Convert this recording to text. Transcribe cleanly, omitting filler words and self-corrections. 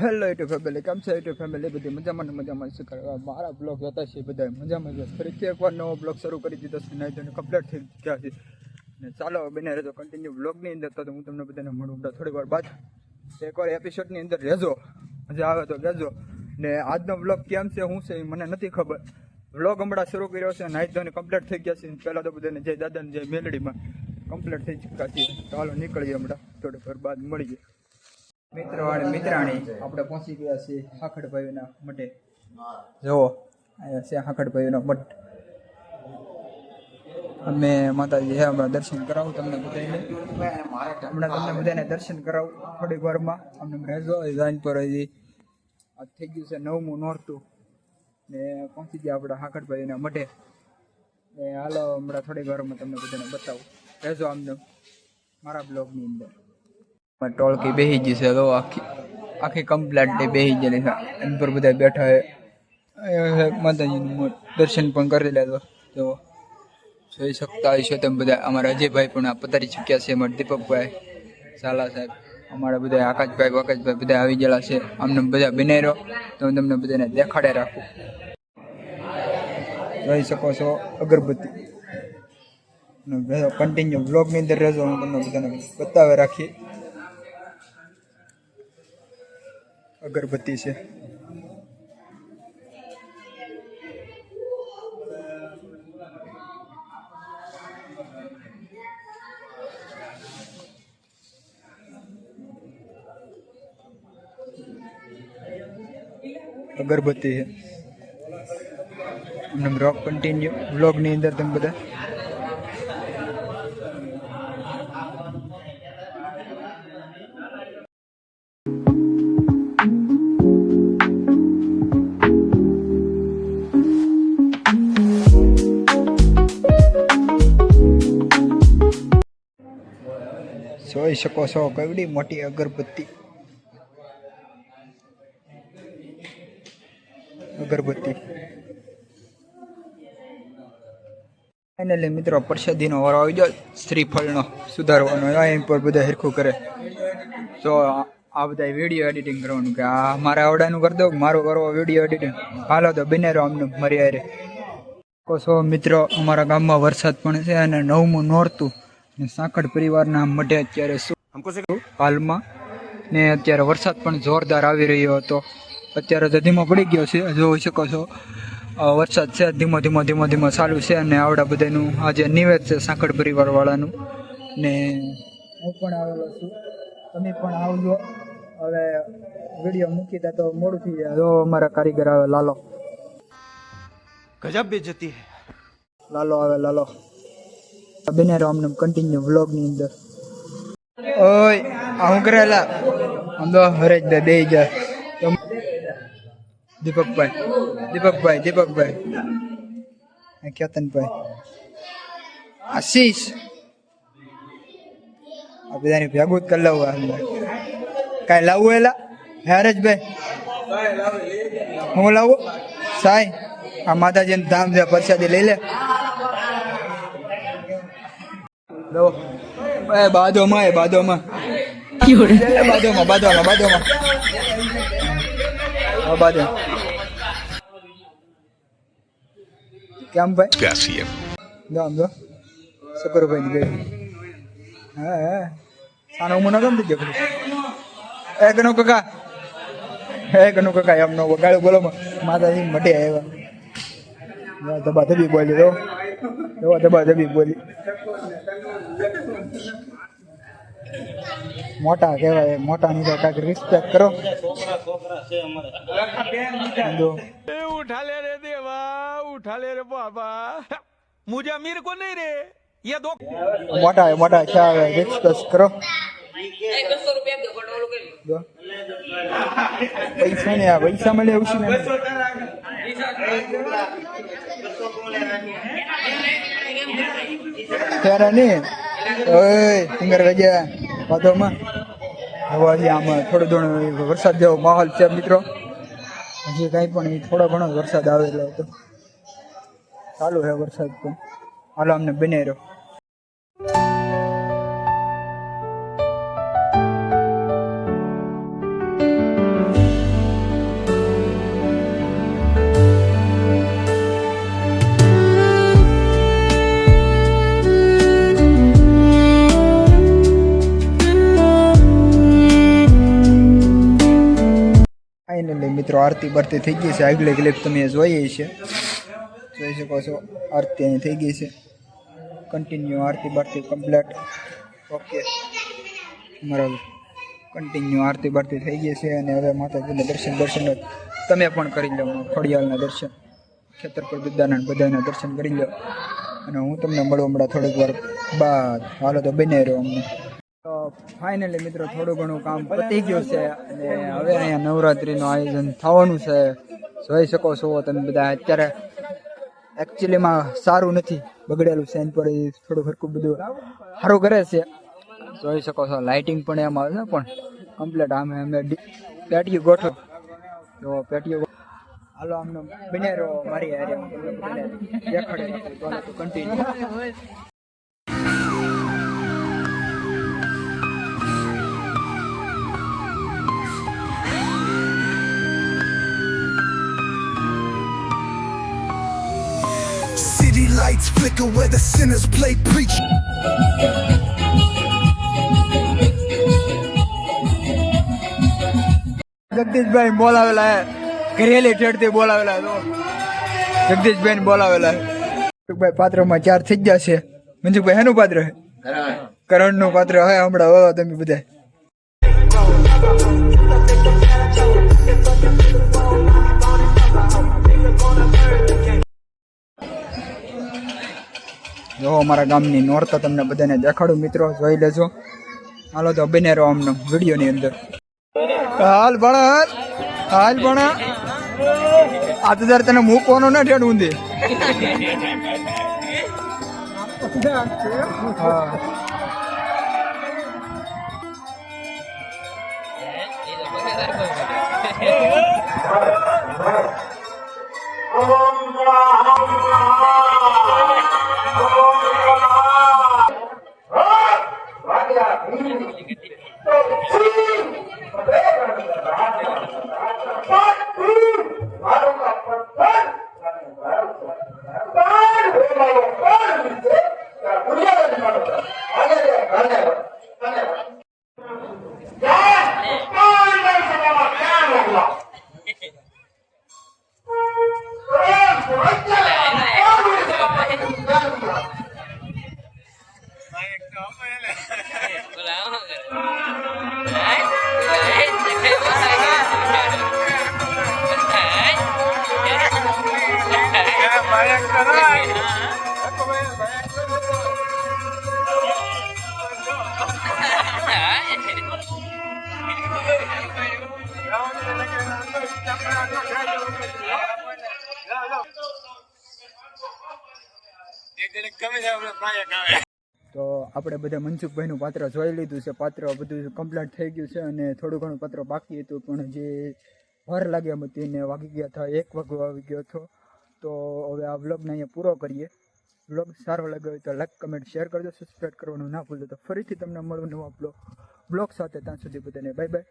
Hello YouTube family, કેમ છે YouTube family? બધી મજામાં છે. મારા બ્લોગ જોતા છે બધા મજામાં છે. ફરીથી એકવાર નવો બ્લોગ શરૂ કરી દીધો છે. નહીં તો કમ્પ્લીટ થઈ ગયા છે ને ચાલો બને રહેજો કન્ટિન્યુ બ્લોગની અંદર. તો હું તમને બધાને મળું થોડીક વાર બાદ. એકવાર એપિસોડની અંદર રહેજો, મજા આવે તો કહેજો. ને આજનો બ્લોગ કેમ છે શું છે એ મને નથી ખબર. બ્લોગ હમણાં શરૂ કર્યો છે, નાઈટ ધોની કમ્પ્લીટ થઈ ગયા છે. પહેલાં તો બધાને જય દાદાને જય મેલડીમાં કમ્પ્લીટ થઈ ચૂક્યા છીએ. ચાલો નીકળીએ હમણાં થોડીક વાર બાદ મળીએ. મિત્રો અને મિત્રાણી આપણે પહોંચી ગયા છીએ હાખડભાઈના મઠે. જુઓ અહીંયા છે હાખડભાઈનો મઠ. અમે માતાજી છે, હમણાં દર્શન કરાવું તમને બધાને. હમણાં તમને બધાને દર્શન કરાવું થોડીક વારમાં. અમને રહેજો જાઈન પર હજી આ થઈ ગયું છે 9મું નોરતું ને પહોંચી ગયા આપણા હાખડભાઈના મઠે. ને હાલો હમણાં થોડીક વારમાં તમને બધાને બતાવું. રહેજો આમને મારા બ્લોગની અંદર. ટોળકી બેસી ગઈ છે તો આખી કમ્પ્લેટ બેસી ગયેલી છે. એની પર બધા બેઠા છે. માતાજીનું દર્શન પણ કરી લેજો. જો જોઈ શકતા હશો તમે બધા. અમારા અજયભાઈ પણ આ પધારી ચૂક્યા છે. અમારા દીપકભાઈ ઝાલા સાહેબ, અમારા બધા આકાશભાઈ બધા આવી ગયેલા છે. અમને બધા બિનેરો તો હું તમને બધાને દેખાડે રાખું. જોઈ શકો છો અગરબત્તી. કન્ટિન્યુ બ્લોગની અંદર રહેજો, હું તમને બધાને બતાવે રાખી. અગરબત્તી છે. અગરબત્તી છે. બ્લોગ કન્ટિન્યુ બ્લોગની અંદર તમે બધા જોઈ શકો છો કેવડી મોટી અગરબત્તી. ફાઇનલી મિત્રો પ્રસાદીનો વારો આવી ગયો. શ્રીફળનો સુધારવાનો અહીં પર બધા હરખું કરે. તો આ બધા વિડીયો એડિટિંગ કરવાનું કે આ મારા આવડાનું કરી દો, મારું કરવો વિડીયો એડિટિંગ. હાલો તો બિનેરો આમને મારી હારે. છો મિત્રો અમારા ગામમાં વરસાદ પણ છે અને 9મું નોરતું સાંકળ પરિવારના મઢે અત્યારે શું હાલમાં ને અત્યારે વરસાદ પણ જોરદાર આવી રહ્યો હતો. અત્યારે તો ધીમો પડી ગયો છે. જોઈ શકો છો વરસાદ છે ધીમો ચાલુ છે. અને આવડા બધાનું આજે નિવેદ છે સાંકળ પરિવાર વાળાનું. ને હું પણ આવેલો છું, તમે પણ આવજો. હવે વિડીયો મૂકી દે તો મોડું થઈ જાય. જો અમારા કારીગર આવે લાલો. ગજબ બેઇજ્જતી હે. લાલો આવે લાલો. બને રહો અમને કન્ટિન્યુ વ્લોગની અંદર. ઓય આ હું કરેલા આમ તો હરેજ દે જાય. દીપકભાઈ કેતનભાઈ, આશીષ આ બધાની ભેગું જ કરી લાવવા. કાંઈ લાવવું એલા હરેશભાઈ? હું લાવું સાઈ? આ માતાજીનું ધામ છે, પ્રસાદી લઈ લે. બાદોમાં કેમ ભાઈ? જો શકરભાઈ ની ગઈ. હા સાનો મને કેમ થઈ ગયો? ગનુ કાકા એમનો વગાડો બોલો. માતાજી મઢે આવ્યા. ધબી બોલી તો ધબી બોલી. મોટા કહેવાય, મોટાની તો કાંઈક રિસ્પેક્ટ કરો. उठा ले रे देवा, उठा ले रे बाबा, मुझे अमीर को नहीं रे ये दो મોટા ખ્યાલ રિસ્પેક્ટ કરો. પૈસા ને પૈસા મળે એવું છે ત્યારે નહીં. સિંગર ગજ્યા વાદોમાં હવાથી આમાં થોડો ઘણો વરસાદ જેવો માહોલ છે મિત્રો. હજી કાંઈ પણ થોડો ઘણો વરસાદ આવેલો હતો. ચાલુ છે વરસાદ પણ. હાલો અમને બને રહ્યો. મિત્રો આરતી બારતી થઈ ગઈ છે. આગલી ક્લિપ તમે જોઈ છે, જોઈ શકો છો. આરતી અહીં થઈ ગઈ છે. કન્ટિન્યુ આરતી બારતી કમ્પ્લીટ. ઓકે, મારો કન્ટિન્યુ આરતી બારતી થઈ ગઈ છે. અને હવે માતાજીના દર્શન તમે પણ કરી લો. ખોડિયાલના દર્શન, ખેતરપુર દાદાના બધાના દર્શન કરી લો. અને હું તમને મળું હમણાં થોડીક વાર બાદ. હાલો તો બને રહ્યો અમને. તો ફાઇનલી મિત્રો થોડું ઘણું કામ પતી ગયું છે. અને હવે અહીંયા નવરાત્રિનું આયોજન થવાનું છે. જોઈ શકો છો તમે બધા. અત્યારે એકચ્યુઅલીમાં સારું નથી, બગડેલું છે. એની પર થોડું ખરખું બધું સારું કરે છે. જોઈ શકો છો લાઇટિંગ પણ એમાં આવે છે, પણ કમ્પ્લીટ અમે પેટીયું ગોઠવો. તો પેટીયું હાલો આમને બને રહ્યો મારી હારે. દેખાડે continue. City lights flicker where the sinners play preach. જગદીશભાઈ બોલાવેલા હે, ઘરેલી ઠેડથી બોલાવેલા. તો જગદીશભાઈ બોલાવેલા હે. મનસુખભાઈ પાત્રમાં 4 થઈ ગયા છે. મનસુખભાઈ હેનું પાત્ર હે? કરણનું પાત્ર હે. હમણાં વાવા તમે બધા. જો અમારા ગામની નોરતા તમને બધાને દેખાડું મિત્રો, જોઈ લેજો. હાલો તો બને રહો અમને વિડીયોની અંદર. હાલ ભણા, હાલ ભણા. આ તો તને મૂકવાનો ને ઠેડ ઊંધી. હા, તો આપણે બધા મનસુખભાઈનું પાત્ર જોઈ લીધું છે. પાત્ર બધું કમ્પ્લીટ થઈ ગયું છે. અને થોડું ઘણું પાત્ર બાકી હતું, પણ જે વાર લાગ્યા એમ હતી ને વાગી ગયા હતા, 1 વાગવા આવી ગયો હતો. તો હવે આ વ્લોગને અહીંયા પૂરો કરીએ. વ્લોગ સારો લાગ્યો હોય તો લાઈક, કમેન્ટ, શેર કરજો. સબસ્ક્રાઈબ કરવાનું ના ભૂલજો. તો ફરીથી તમને મળું નવા બ્લોગ સાથે. ત્યાં સુધી બધાને બાય બાય.